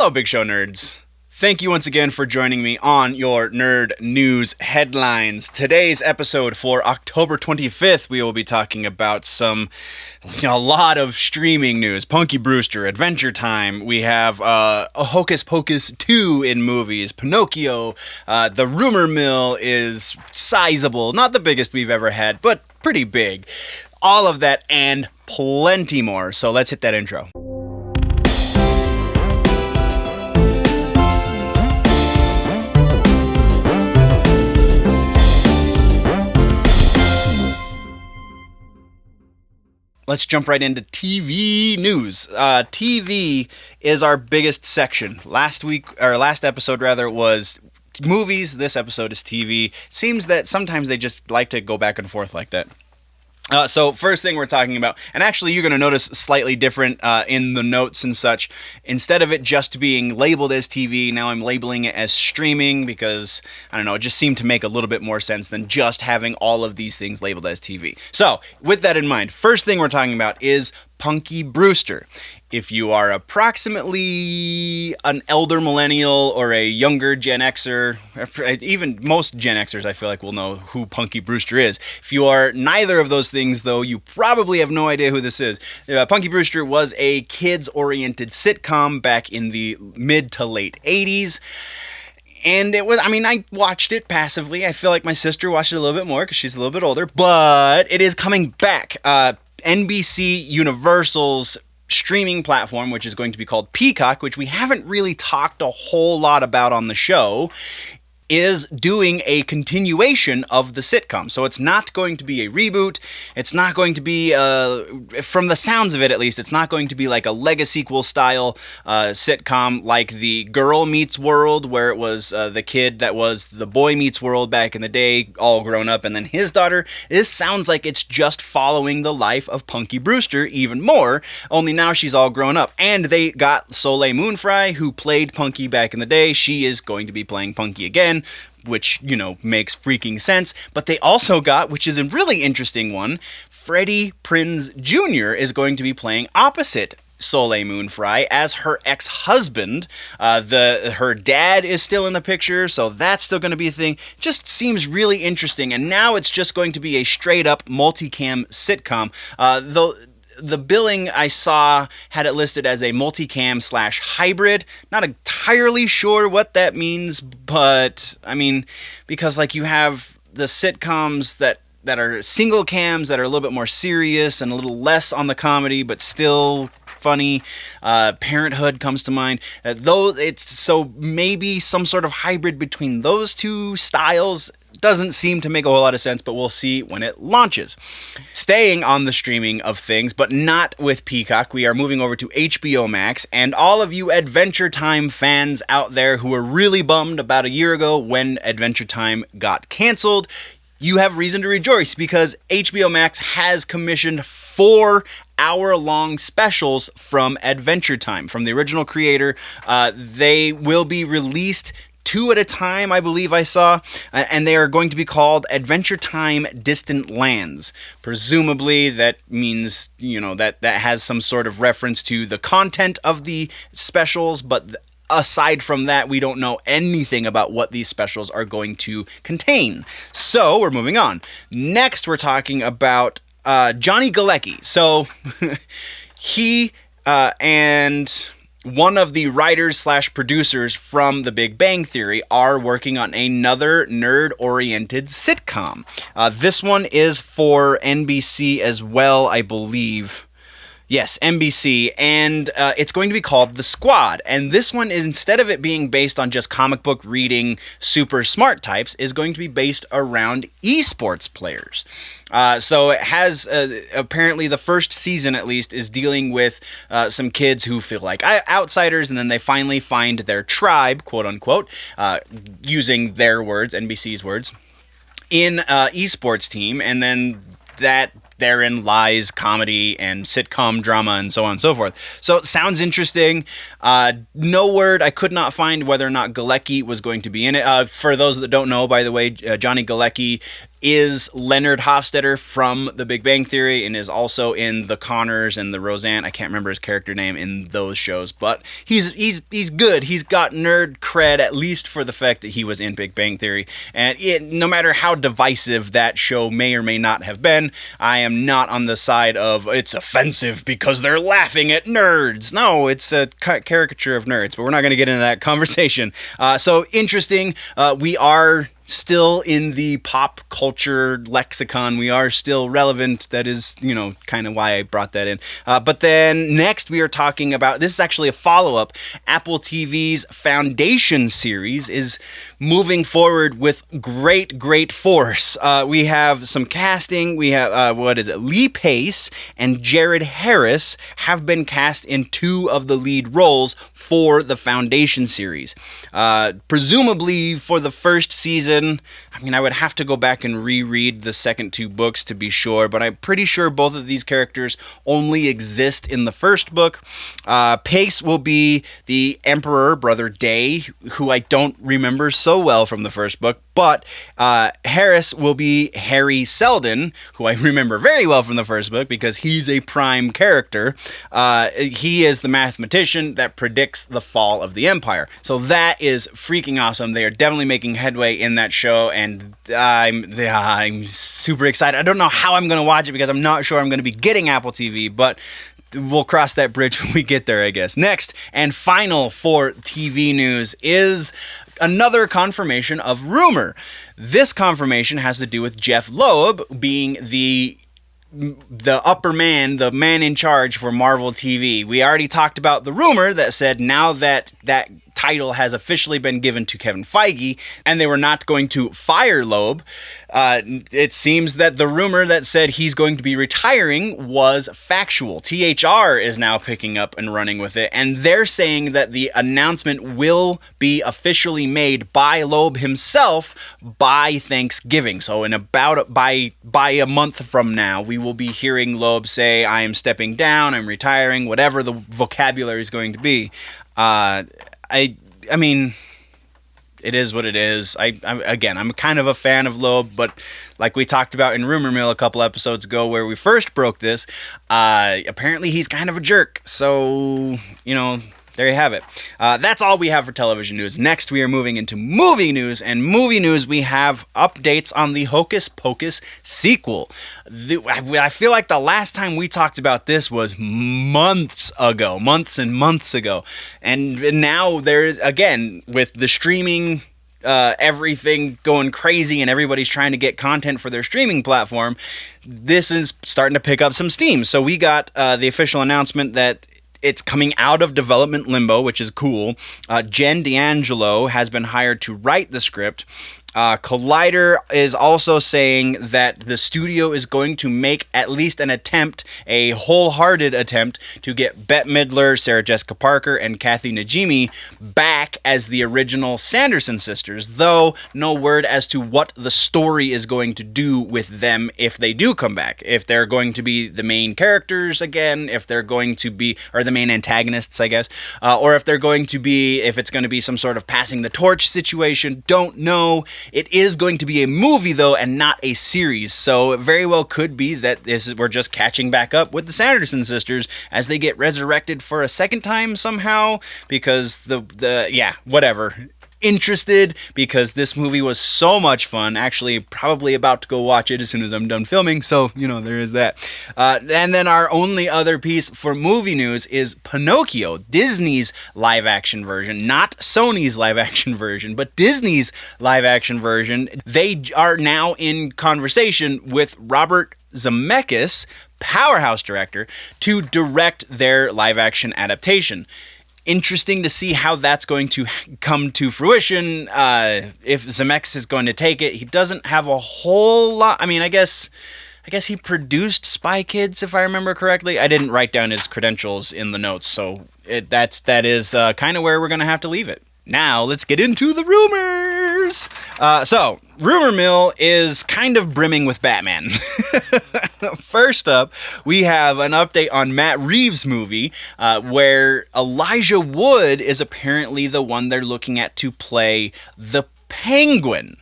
Hello, Big Show nerds. Thank you once again for joining me on your Nerd News Headlines. Today's episode for October 25th, we will be talking about a lot of streaming news. Punky Brewster, Adventure Time. We have Hocus Pocus 2 in movies. Pinocchio. The rumor mill is sizable. Not the biggest we've ever had, but pretty big. All of that and plenty more. So let's hit that intro. Let's jump right into TV news. TV is our biggest section. Last episode was movies. This episode is TV. Seems that sometimes they just like to go back and forth like that. So first thing we're talking about, and actually you're going to notice slightly different in the notes and such. Instead of it just being labeled as TV, now I'm labeling it as streaming because, I don't know, it just seemed to make a little bit more sense than just having all of these things labeled as TV. So with that in mind, first thing we're talking about is Punky Brewster. If you are approximately an elder millennial or a younger Gen Xer, even most Gen Xers I feel like will know who Punky Brewster is. If you are neither of those things, though, you probably have no idea who this is. Punky Brewster was a kids-oriented sitcom back in the mid to late 80s. And it was, I watched it passively. I feel like my sister watched it a little bit more because she's a little bit older. But it is coming back. NBC Universal's streaming platform, which is going to be called Peacock, which we haven't really talked a whole lot about on the show, is doing a continuation of the sitcom. So it's not going to be a reboot. It's not going to be, from the sounds of it at least, it's not going to be like a Legacy-quel style sitcom like the Girl Meets World, where it was the kid that was the Boy Meets World back in the day, all grown up, and then his daughter. This sounds like it's just following the life of Punky Brewster even more, only now she's all grown up. And they got Soleil Moon Frye, who played Punky back in the day. She is going to be playing Punky again, which, makes freaking sense. But they also got, which is a really interesting one, Freddie Prinze Jr. is going to be playing opposite Soleil Moon Frye as her ex-husband. Her dad is still in the picture, so that's still going to be a thing. Just seems really interesting. And now it's just going to be a straight-up multicam sitcom. Though the billing I saw had it listed as a multicam/hybrid. Not entirely sure what that means, but because you have the sitcoms that are single cams that are a little bit more serious and a little less on the comedy, but still funny. Parenthood comes to mind. So maybe some sort of hybrid between those two styles. Doesn't seem to make a whole lot of sense, but we'll see when it launches. Staying on the streaming of things, but not with Peacock, we are moving over to HBO Max, and all of you Adventure Time fans out there who were really bummed about a year ago when Adventure Time got canceled, you have reason to rejoice because HBO Max has commissioned 4 hour-long specials from Adventure Time, from the original creator. They will be released 2 at a time, I believe I saw, and they are going to be called Adventure Time Distant Lands. Presumably that means, that has some sort of reference to the content of the specials, but aside from that, we don't know anything about what these specials are going to contain. So, we're moving on. Next, we're talking about Johnny Galeki. So, he and one of the writers/producers from The Big Bang Theory are working on another nerd-oriented sitcom. This one is for NBC as well, I believe. Yes, NBC, and it's going to be called The Squad. And this one is, instead of it being based on just comic book reading super smart types, is going to be based around esports players. So it has, apparently the first season at least, is dealing with some kids who feel like outsiders, and then they finally find their tribe, quote unquote, using their words, NBC's words, in esports team, and then that therein lies comedy and sitcom drama and so on and so forth. So it sounds interesting. No word. I could not find whether or not Galeki was going to be in it. For those that don't know, by the way, Johnny Galeki is Leonard Hofstadter from The Big Bang Theory and is also in The Connors and the Roseanne. I can't remember his character name in those shows, but he's good. He's got nerd cred, at least for the fact that he was in Big Bang Theory. And no matter how divisive that show may or may not have been, I am not on the side of it's offensive because they're laughing at nerds. No, it's a caricature of nerds, but we're not going to get into that conversation. So interesting. We are still in the pop culture lexicon. We are still relevant. That is, kind of why I brought that in. But then next we are talking about, this is actually a follow-up. Apple TV's Foundation series is moving forward with great force. We have some casting. We have, Lee Pace and Jared Harris have been cast in 2 of the lead roles for the Foundation series. Presumably for the first season, I would have to go back and reread the second 2 books to be sure, but I'm pretty sure both of these characters only exist in the first book. Pace will be the Emperor, Brother Day, who I don't remember so well from the first book, but Harris will be Hari Seldon, who I remember very well from the first book because he's a prime character. He is the mathematician that predicts the fall of the Empire. So that is freaking awesome. They are definitely making headway in that show, and I'm super excited. I don't know how I'm going to watch it because I'm not sure I'm going to be getting Apple TV, but we'll cross that bridge when we get there, I guess. Next and final for TV news is another confirmation of rumor. This confirmation has to do with Jeph Loeb being the upper man, the man in charge for Marvel TV. We already talked about the rumor that said now that title has officially been given to Kevin Feige and they were not going to fire Loeb. It seems that the rumor that said he's going to be retiring was factual. THR is now picking up and running with it, and they're saying that the announcement will be officially made by Loeb himself by Thanksgiving. So in about by a month from now, we will be hearing Loeb say, I am stepping down, I'm retiring, whatever the vocabulary is going to be. I mean, it is what it is. I'm kind of a fan of Loeb, but like we talked about in Rumor Mill a couple episodes ago where we first broke this, apparently he's kind of a jerk. So, there you have it. That's all we have for television news. Next, we are moving into movie news. And movie news, we have updates on the Hocus Pocus sequel. I feel like the last time we talked about this was months and months ago. And now there's, again, with the streaming, everything going crazy and everybody's trying to get content for their streaming platform, this is starting to pick up some steam. So we got the official announcement that it's coming out of development limbo, which is cool. Jen D'Angelo has been hired to write the script. Collider is also saying that the studio is going to make at least an attempt, a wholehearted attempt, to get Bette Midler, Sarah Jessica Parker, and Kathy Najimy back as the original Sanderson sisters, though no word as to what the story is going to do with them if they do come back. If they're going to be the main characters again, if they're going to be, or the main antagonists, I guess, or if they're going to be, if it's going to be some sort of passing the torch situation, don't know. It is going to be a movie, though, and not a series, so it very well could be that we're just catching back up with the Sanderson sisters as they get resurrected for a second time somehow, because whatever. Interested because this movie was so much fun. Actually, probably about to go watch it as soon as I'm done filming, so, there is that. And then our only other piece for movie news is Pinocchio, Disney's live-action version, not Sony's live-action version, but Disney's live-action version. They are now in conversation with Robert Zemeckis, Powerhouse director, to direct their live-action adaptation. Interesting to see how that's going to come to fruition. If Zemeckis is going to take it, he doesn't have a whole lot. I mean, I guess he produced Spy Kids, if I remember correctly. I didn't write down his credentials in the notes, so that is kind of where we're going to have to leave it. Now, let's get into the rumors. So, Rumor Mill is kind of brimming with Batman. First up, we have an update on Matt Reeves' movie, where Elijah Wood is apparently the one they're looking at to play the Penguin.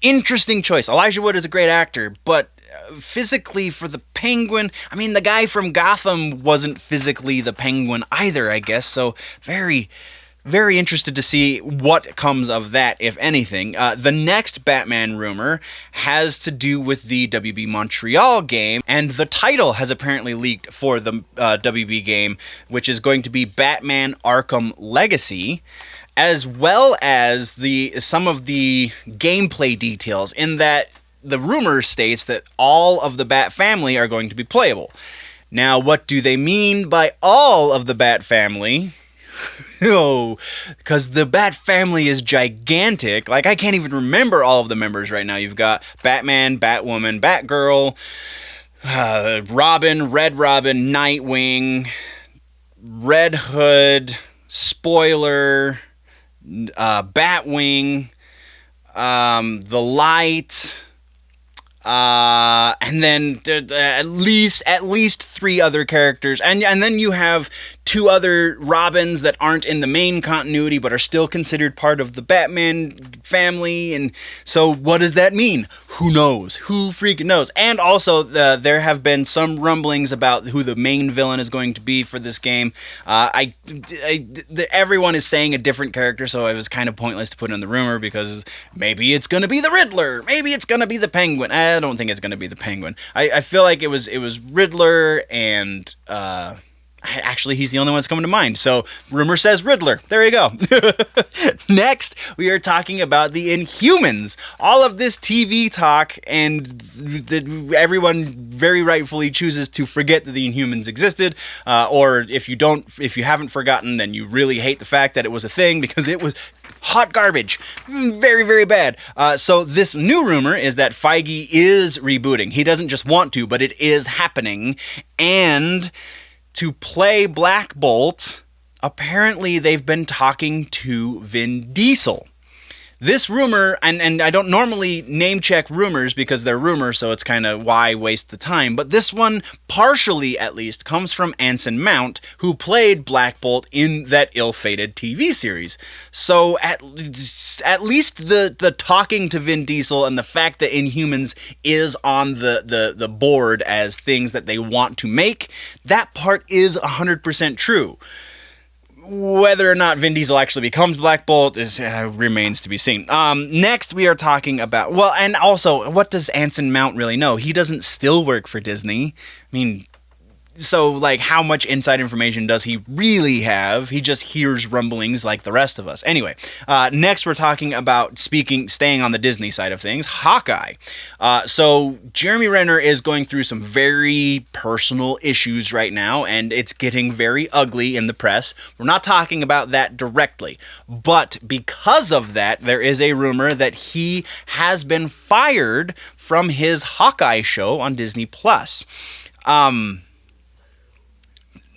interesting choice. Elijah Wood is a great actor, but physically for the Penguin, I mean, the guy from Gotham wasn't physically the Penguin either, I guess. So very, very interested to see what comes of that, if anything. The next Batman rumor has to do with the WB Montreal game, and the title has apparently leaked for the WB game, which is going to be Batman Arkham Legacy, as well as some of the gameplay details, in that the rumor states that all of the Bat family are going to be playable. Now, what do they mean by all of the Bat family? Oh, because the Bat family is gigantic. Like, I can't even remember all of the members right now. You've got Batman, Batwoman, Batgirl, Robin, Red Robin, Nightwing, Red Hood, Spoiler, Batwing, the Light, and then at least 3 other characters, and then you have 2 other Robins that aren't in the main continuity but are still considered part of the Batman family. And so what does that mean? Who knows? Who freaking knows? And also there have been some rumblings about who the main villain is going to be for this game. Everyone is saying a different character, so it was kind of pointless to put in the rumor, because maybe it's going to be the Riddler, maybe it's going to be the Penguin. I don't think it's going to be the Penguin. I feel like it was Riddler, and actually, he's the only one that's coming to mind. So, rumor says Riddler. There you go. Next, we are talking about the Inhumans. All of this TV talk, and everyone very rightfully chooses to forget that the Inhumans existed. Or if you haven't forgotten, then you really hate the fact that it was a thing, because it was hot garbage. Very, very bad. So this new rumor is that Feige is rebooting. He doesn't just want to, but it is happening. And to play Black Bolt, apparently they've been talking to Vin Diesel. This rumor, and I don't normally name check rumors because they're rumors, so it's kind of why waste the time, but this one, partially at least, comes from Anson Mount, who played Black Bolt in that ill-fated TV series. So at least the talking to Vin Diesel and the fact that Inhumans is on the board as things that they want to make, that part is 100% true. Whether or not Vin Diesel actually becomes Black Bolt remains to be seen. Next, we are talking about... Well, and also, what does Anson Mount really know? He doesn't still work for Disney. I mean, so, like, how much inside information does he really have? He just hears rumblings like the rest of us. Anyway, next we're talking about, staying on the Disney side of things, Hawkeye. So, Jeremy Renner is going through some very personal issues right now, and it's getting very ugly in the press. We're not talking about that directly, but because of that, there is a rumor that he has been fired from his Hawkeye show on Disney+.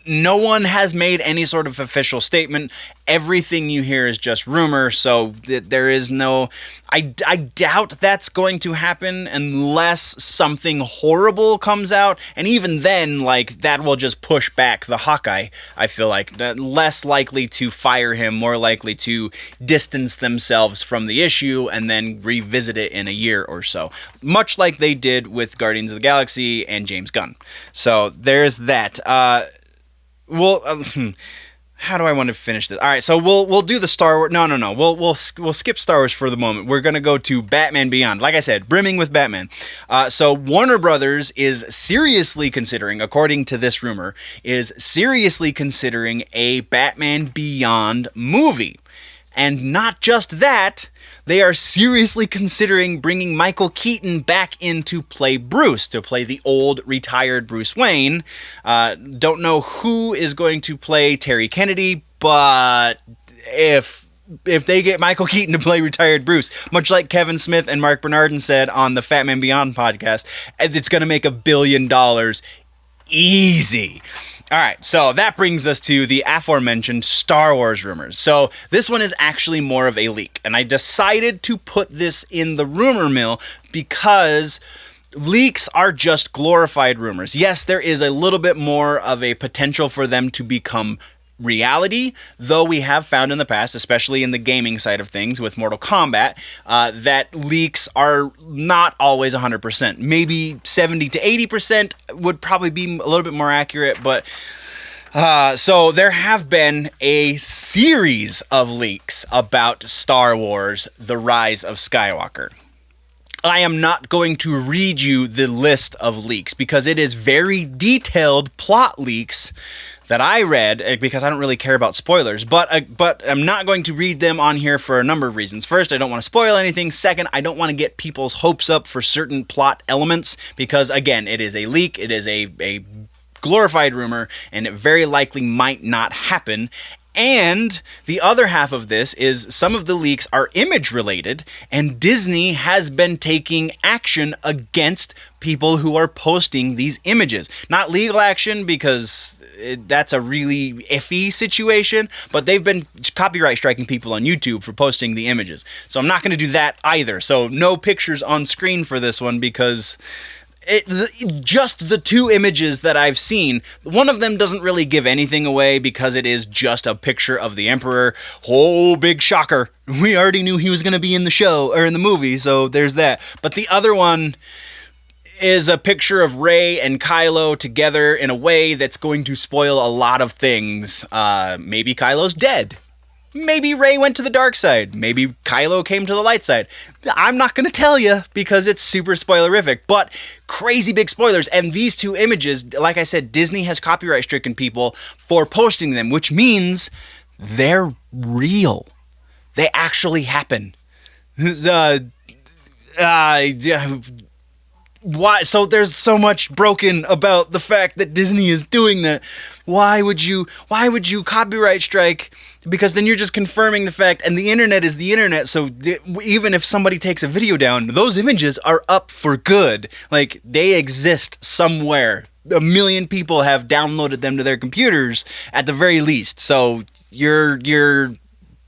No one has made any sort of official statement. Everything you hear is just rumor, so there is no... I doubt that's going to happen unless something horrible comes out, and even then, like, that will just push back the Hawkeye, I feel like. Less likely to fire him, more likely to distance themselves from the issue and then revisit it in a year or so. Much like they did with Guardians of the Galaxy and James Gunn. So there's that. Well, how do I want to finish this? All right, so we'll do the Star Wars. No. We'll skip Star Wars for the moment. We're gonna go to Batman Beyond. Like I said, brimming with Batman. So Warner Brothers is seriously considering, according to this rumor, a Batman Beyond movie. And not just that, they are seriously considering bringing Michael Keaton back in to play Bruce, to play the old retired Bruce Wayne. Don't know who is going to play Terry Kennedy, but if they get Michael Keaton to play retired Bruce, much like Kevin Smith and Mark Bernardin said on the Fat Man Beyond podcast, it's going to make $1 billion easy. All right, so that brings us to the aforementioned Star Wars rumors. So this one is actually more of a leak, and I decided to put this in the rumor mill because leaks are just glorified rumors. Yes, there is a little bit more of a potential for them to become reality, though we have found in the past, especially in the gaming side of things with Mortal Kombat, that leaks are not always 100%. Maybe 70 to 80% would probably be a little bit more accurate, but so there have been a series of leaks about Star Wars: The Rise of Skywalker. I am not going to read you the list of leaks because it is very detailed plot leaks that I read, because I don't really care about spoilers, but I'm not going to read them on here for a number of reasons. First, I don't want to spoil anything. Second, I don't want to get people's hopes up for certain plot elements, because again, it is a leak, it is a glorified rumor, and it very likely might not happen. And the other half of this is some of the leaks are image related, and Disney has been taking action against people who are posting these images. Not legal action, because that's a really iffy situation, but they've been copyright striking people on YouTube for posting the images. So I'm not going to do that either. So no pictures on screen for this one, because just the two images that I've seen, one of them doesn't really give anything away because it is just a picture of the Emperor. Oh, big shocker. We already knew he was going to be in the show, or in the movie, so there's that. But the other one is a picture of Rey and Kylo together in a way that's going to spoil a lot of things. Maybe Kylo's dead. Maybe Rey went to the dark side. Maybe Kylo came to the light side. I'm not going to tell you because it's super spoilerific, but crazy big spoilers. And these two images, like I said, Disney has copyright stricken people for posting them, which means they're real. They actually happen. Why? So there's so much broken about the fact that Disney is doing that. Why would you copyright strike? Because then you're just confirming the fact, and the internet is the internet, so even if somebody takes a video down, those images are up for good. Like, they exist somewhere. 1 million people have downloaded them to their computers at the very least. So your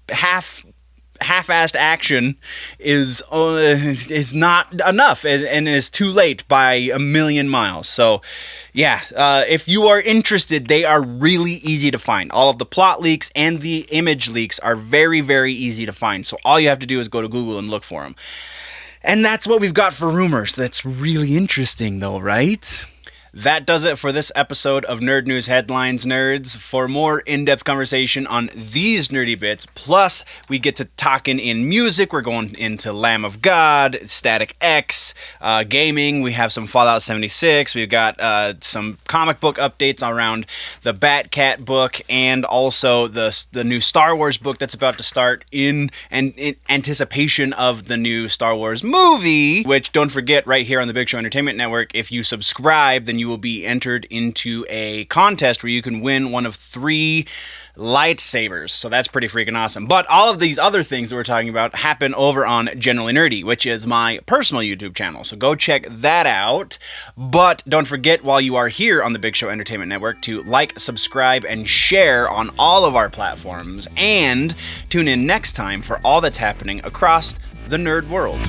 half-assed action is not enough, and is too late by 1 million miles. So yeah, if you are interested, they are really easy to find. All of the plot leaks and the image leaks are very, very easy to find. So all you have to do is go to Google and look for them. And that's what we've got for rumors. That's really interesting though, right? That does it for this episode of Nerd News Headlines, nerds. For more in-depth conversation on these nerdy bits, plus we get to talking in music. We're going into Lamb of God, Static X, gaming. We have some Fallout 76. We've got some comic book updates around the Batcat book, and also the new Star Wars book that's about to start in anticipation of the new Star Wars movie, which, don't forget, right here on the Big Show Entertainment Network, if you subscribe, then you will be entered into a contest where you can win one of 3 lightsabers. So that's pretty freaking awesome. But all of these other things that we're talking about happen over on Generally Nerdy, which is my personal YouTube channel. So go check that out. But don't forget, while you are here on the Big Show Entertainment Network, to like, subscribe, and share on all of our platforms. And tune in next time for all that's happening across the nerd world.